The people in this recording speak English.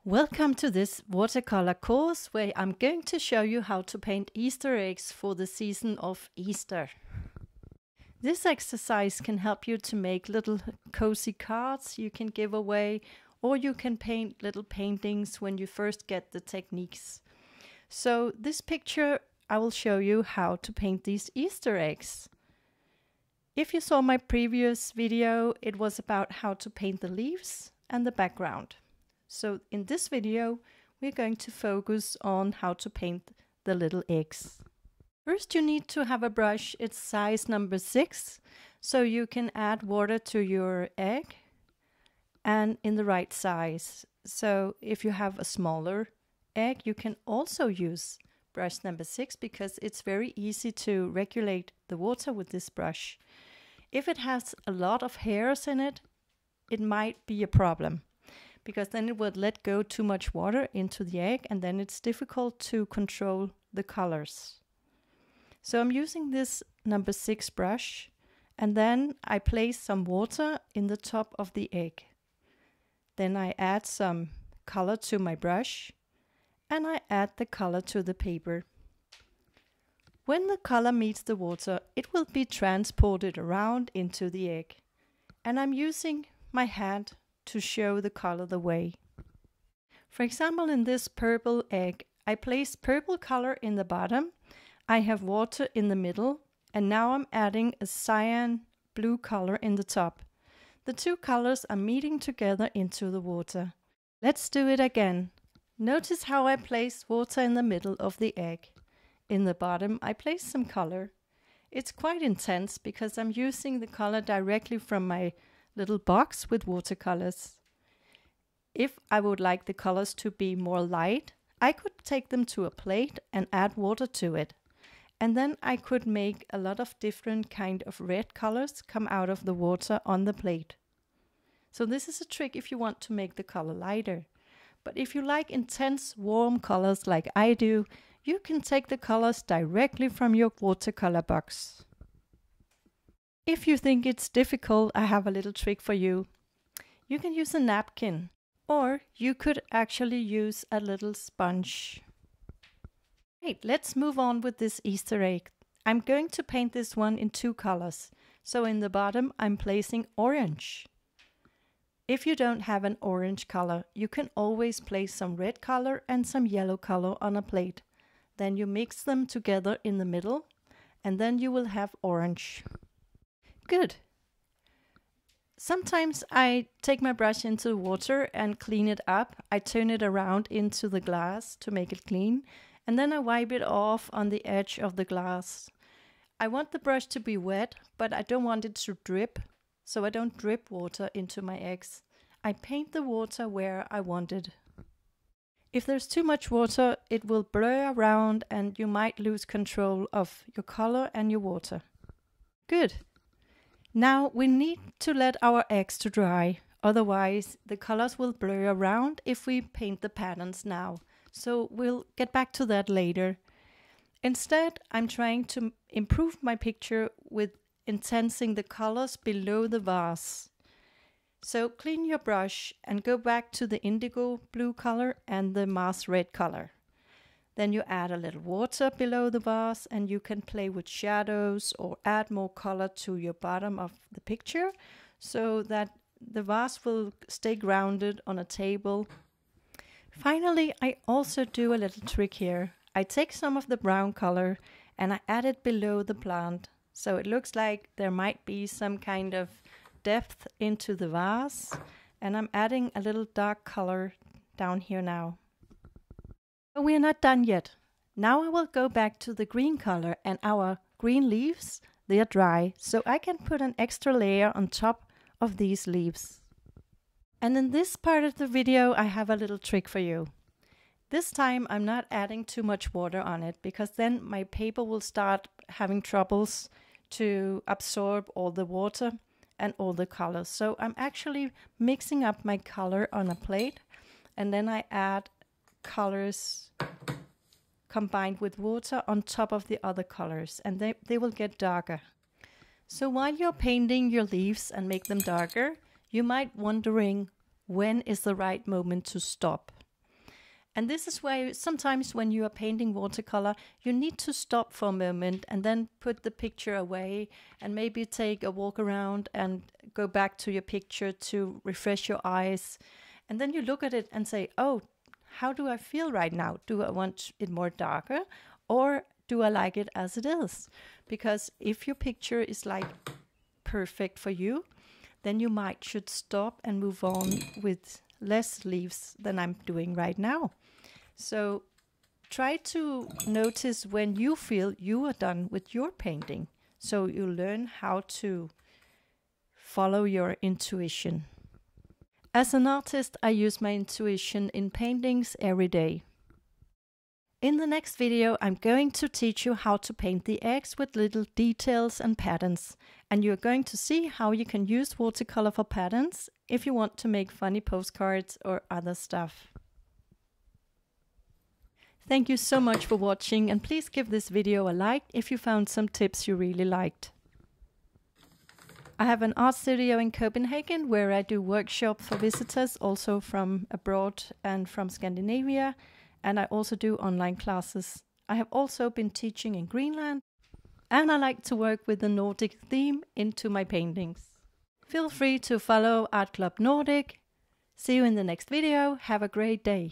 Welcome to this watercolor course where I'm going to show you how to paint Easter eggs for the season of Easter. This exercise can help you to make little cozy cards you can give away, or you can paint little paintings when you first get the techniques. So this picture, I will show you how to paint these Easter eggs. If you saw my previous video, it was about how to paint the leaves and the background. So in this video, we're going to focus on how to paint the little eggs. First, you need to have a brush. It's size number 6, so you can add water to your egg and in the right size. So if you have a smaller egg, you can also use brush number 6 because it's very easy to regulate the water with this brush. If it has a lot of hairs in it, it might be a problem, because then it would let go too much water into the egg and then it's difficult to control the colors. So I'm using this number 6 brush, and then I place some water in the top of the egg. Then I add some color to my brush and I add the color to the paper. When the color meets the water, it will be transported around into the egg. And I'm using my hand to show the color the way. For example, in this purple egg, I placed purple color in the bottom, I have water in the middle, and now I'm adding a cyan blue color in the top. The two colors are meeting together into the water. Let's do it again. Notice how I place water in the middle of the egg. In the bottom, I place some color. It's quite intense because I'm using the color directly from my little box with watercolors. If I would like the colors to be more light, I could take them to a plate and add water to it. And then I could make a lot of different kind of red colors come out of the water on the plate. So this is a trick if you want to make the color lighter. But if you like intense warm colors like I do, you can take the colors directly from your watercolor box. If you think it's difficult, I have a little trick for you. You can use a napkin, or you could actually use a little sponge. Great, let's move on with this Easter egg. I'm going to paint this one in 2 colors. So in the bottom, I'm placing orange. If you don't have an orange color, you can always place some red color and some yellow color on a plate. Then you mix them together in the middle, and then you will have orange. Good. Sometimes I take my brush into the water and clean it up. I turn it around into the glass to make it clean, and then I wipe it off on the edge of the glass. I want the brush to be wet, but I don't want it to drip, so I don't drip water into my eggs. I paint the water where I want it. If there's too much water, it will blur around and you might lose control of your color and your water. Good. Now we need to let our eggs to dry, otherwise the colors will blur around if we paint the patterns now. So we'll get back to that later. Instead, I'm trying to improve my picture with intensing the colors below the vase. So clean your brush and go back to the indigo blue color and the Mars red color. Then you add a little water below the vase and you can play with shadows or add more color to your bottom of the picture so that the vase will stay grounded on a table. Finally, I also do a little trick here. I take some of the brown color and I add it below the plant. So it looks like there might be some kind of depth into the vase, and I'm adding a little dark color down here now. But we are not done yet. Now I will go back to the green color, and our green leaves, they are dry, so I can put an extra layer on top of these leaves. And in this part of the video, I have a little trick for you. This time I'm not adding too much water on it, because then my paper will start having troubles to absorb all the water and all the colors. So I'm actually mixing up my color on a plate, and then I add colors combined with water on top of the other colors, and they will get darker. So while you're painting your leaves and make them darker, you might wondering when is the right moment to stop. And this is where sometimes when you are painting watercolor, you need to stop for a moment and then put the picture away and maybe take a walk around and go back to your picture to refresh your eyes. And then you look at it and say, oh, how do I feel right now? Do I want it more darker or do I like it as it is? Because if your picture is like perfect for you, then you should stop and move on with less leaves than I'm doing right now. So try to notice when you feel you are done with your painting, so you learn how to follow your intuition. As an artist, I use my intuition in paintings every day. In the next video, I'm going to teach you how to paint the eggs with little details and patterns, and you're going to see how you can use watercolor for patterns if you want to make funny postcards or other stuff. Thank you so much for watching, and please give this video a like if you found some tips you really liked. I have an art studio in Copenhagen where I do workshops for visitors also from abroad and from Scandinavia, and I also do online classes. I have also been teaching in Greenland, and I like to work with the Nordic theme into my paintings. Feel free to follow Art Club Nordic. See you in the next video. Have a great day.